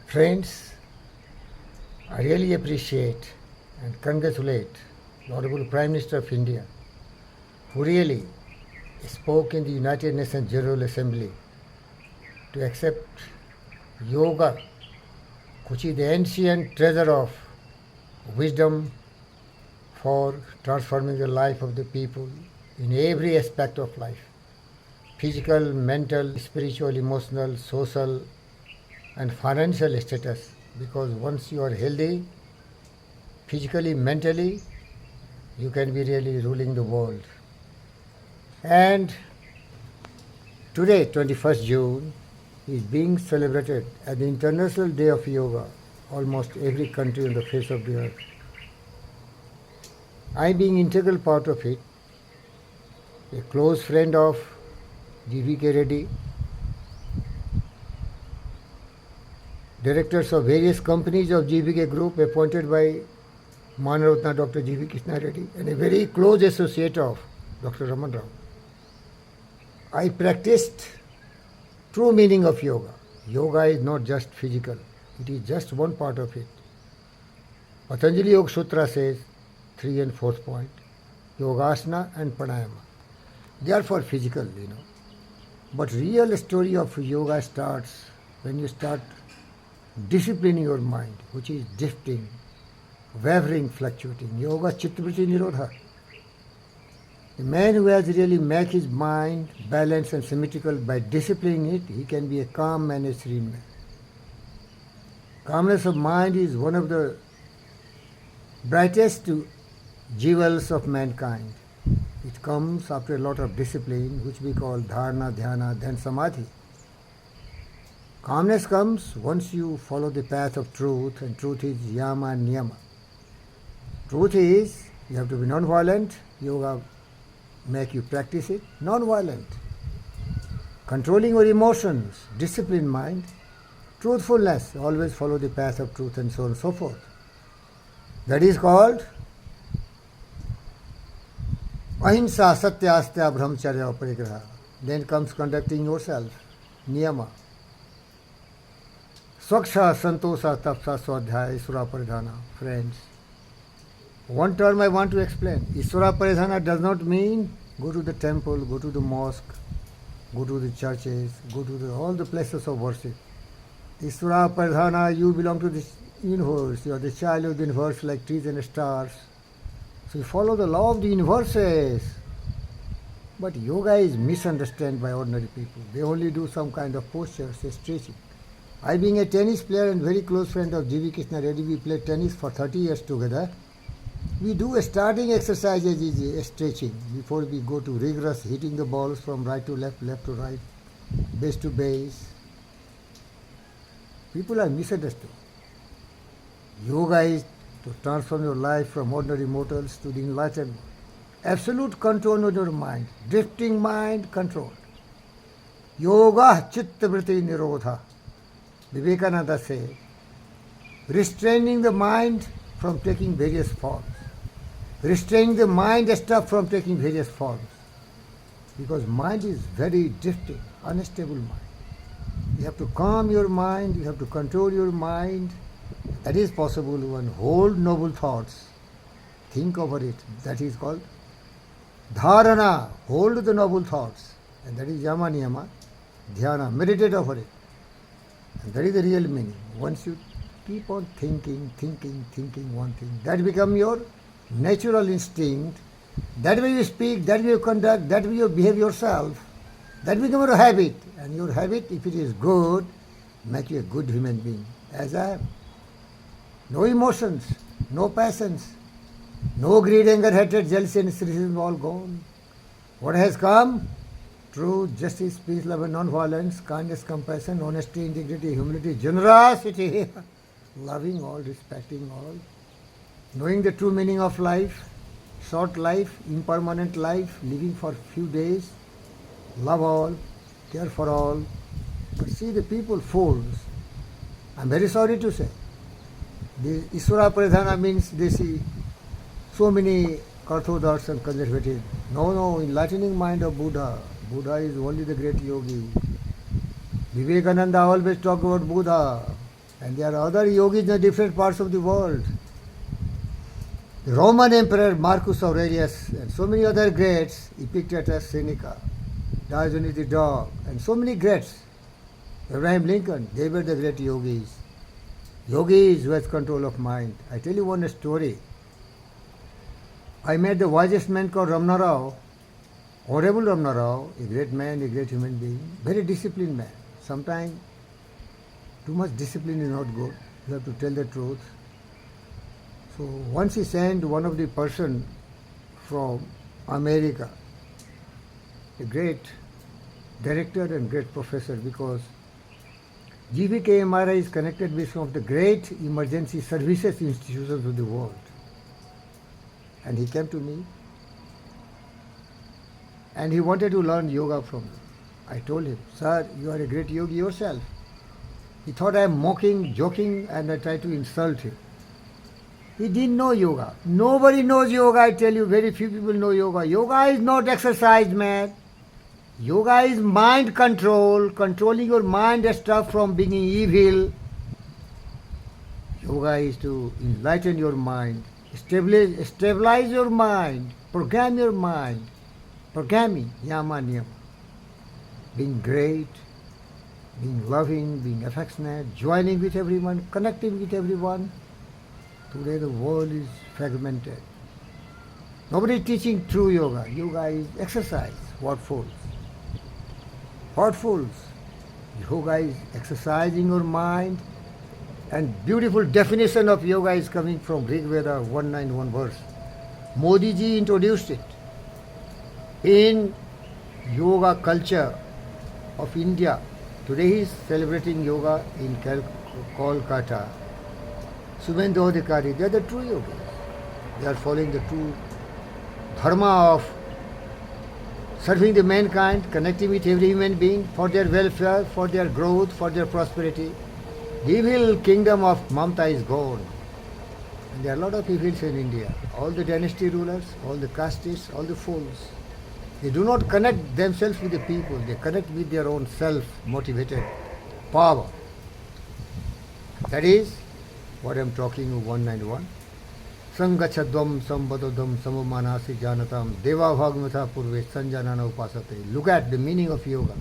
Friends, I really appreciate and congratulate the Honorable Prime Minister of India, who really spoke in the United Nations General Assembly to accept yoga, which is the ancient treasure of wisdom for transforming the life of the people in every aspect of life: physical, mental, spiritual, emotional, social, and financial status. Because once you are healthy, physically, mentally, you can be really ruling the world. And today, 21st June, is being celebrated as the International Day of Yoga, almost every country on the face of the earth. I, being integral part of it, a close friend of G.V.K. Reddy, directors of various companies of G.V.K. Group appointed by Manaratna Dr. G.V. Krishna Reddy, and a very close associate of Dr. Raman Rao. I practiced true meaning of yoga. Yoga is not just physical, it is just one part of it. Patanjali Yoga Sutra says, 3 and 4th point, Yogasana and Pranayama. They are for physical, But real story of yoga starts when you start disciplining your mind, which is drifting, wavering, fluctuating. Yoga Chittavriti Nirodha. The man who has really made his mind balanced and symmetrical by disciplining it, he can be a calm and a serene man. Calmness of mind is one of the brightest jewels of mankind. It comes after a lot of discipline, which we call dharana, dhyana, then samadhi. Calmness comes once you follow the path of truth, and truth is yama and niyama. Truth is, you have to be non-violent. Yoga make you practice it. Non-violent. Controlling your emotions, disciplined mind. Truthfulness, always follow the path of truth, and so on and so forth. That is called ahimsa, satya, astya, brahmacharya, parigraha. Then comes conducting yourself, niyama. Swaksha, santosha, tapsa, swadhyaya, isvara paridhana. Friends, one term I want to explain. Isvara paridhana does not mean go to the temple, go to the mosque, go to the churches, go to all the places of worship. Isvara paridhana, you belong to this universe. You are the child of the universe like trees and stars. So you follow the law of the universes. But yoga is misunderstood by ordinary people. They only do some kind of postures, stretching. I, being a tennis player and very close friend of G.V. Krishna Reddy, we played tennis for 30 years together. We do a starting exercises is stretching before we go to rigorous hitting the balls from right to left, left to right, base to base. People are misunderstood. Yoga is to transform your life from ordinary mortals to the enlightened world. Absolute control of your mind, drifting mind controlled. Yoga Chittavriti Nirodha. Vivekananda says, restraining the mind from taking various forms. Restraining the mind stuff from taking various forms. Because mind is very drifting, unstable mind. You have to calm your mind, you have to control your mind. That is possible when hold noble thoughts. Think over it. That is called dharana. Hold the noble thoughts. And that is yama niyama. Dhyana. Meditate over it. And that is the real meaning. Once you keep on thinking one thing, that becomes your natural instinct. That way you speak, that way you conduct, that way you behave yourself. That becomes your habit. And your habit, if it is good, make you a good human being. As I am. No emotions, no passions, no greed, anger, hatred, jealousy, and cynicism, all gone. What has come? Truth, justice, peace, love, and non-violence, kindness, compassion, honesty, integrity, humility, generosity, loving all, respecting all, knowing the true meaning of life, short life, impermanent life, living for few days, love all, care for all. But see the people, fools. I'm very sorry to say. The Isvara Paridhana means they see so many orthodox and conservative. No, enlightening mind of Buddha. Buddha is only the great yogi. Vivekananda always talk about Buddha. And there are other yogis in the different parts of the world. The Roman Emperor Marcus Aurelius and so many other greats, Epictetus, Seneca, Diogenes the dog, and so many greats. Abraham Lincoln, they were the great yogis. Yogis who has control of mind. I tell you one story. I met the wisest man called Ramana Rao, Honorable Ramana Rao, a great man, a great human being, very disciplined man. Sometimes too much discipline is not good. You have to tell the truth. So once he sent one of the person from America, a great director and great professor, because GVKMRI is connected with some of the great emergency services institutions of the world. And he came to me and he wanted to learn yoga from me. I told him, sir, you are a great yogi yourself. He thought I am mocking, joking, and I tried to insult him. He didn't know yoga. Nobody knows yoga, I tell you. Very few people know yoga. Yoga is not exercise, man. Yoga is mind control, controlling your mind and stuff from being evil. Yoga is to enlighten your mind, stabilize your mind, program your mind. Programming, yama niyama. Being great, being loving, being affectionate, joining with everyone, connecting with everyone. Today the world is fragmented. Nobody is teaching true yoga. Yoga is exercise. What fools? What fools? Yoga is exercising your mind, and beautiful definition of yoga is coming from Rig Veda 191 verse. Modi ji introduced it. In yoga culture of India, today he is celebrating yoga in Kolkata. Subhendu Adhikari, they are the true yogis. They are following the true dharma of serving the mankind, connecting with every human being for their welfare, for their growth, for their prosperity. The evil kingdom of Mamta is gone. And there are a lot of evils in India. All the dynasty rulers, all the castes, all the fools. They do not connect themselves with the people. They connect with their own self-motivated power. That is what I am talking of 191. Sangachadvam sambadodam samumanasi janatam deva bhagmatha purve sanjanana upasate. Look at the meaning of yoga.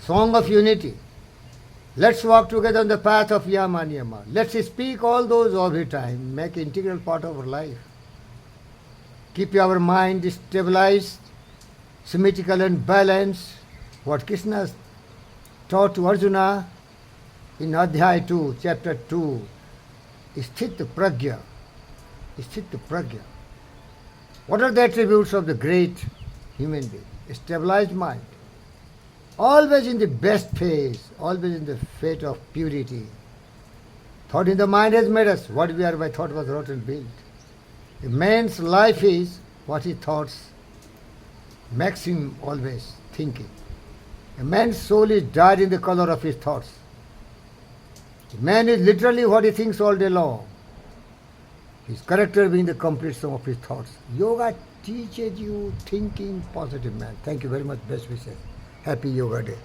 Song of unity. Let's walk together on the path of yama niyama. Let's speak all those all the time. Make an integral part of our life. Keep our mind stabilized, symmetrical and balanced. What Krishna taught to Arjuna in Adhyaya 2, chapter 2, Sthita Pragya. Sthita Pragya. What are the attributes of the great human being? A stabilized mind. Always in the best phase, always in the fate of purity. Thought in the mind has made us. What we are by thought was wrought and built. A man's life is what he thoughts makes him always thinking. A man's soul is dyed in the color of his thoughts. A man is literally what he thinks all day long. His character being the complete sum of his thoughts. Yoga teaches you thinking positive, man. Thank you very much. Best wishes. Happy Yoga Day.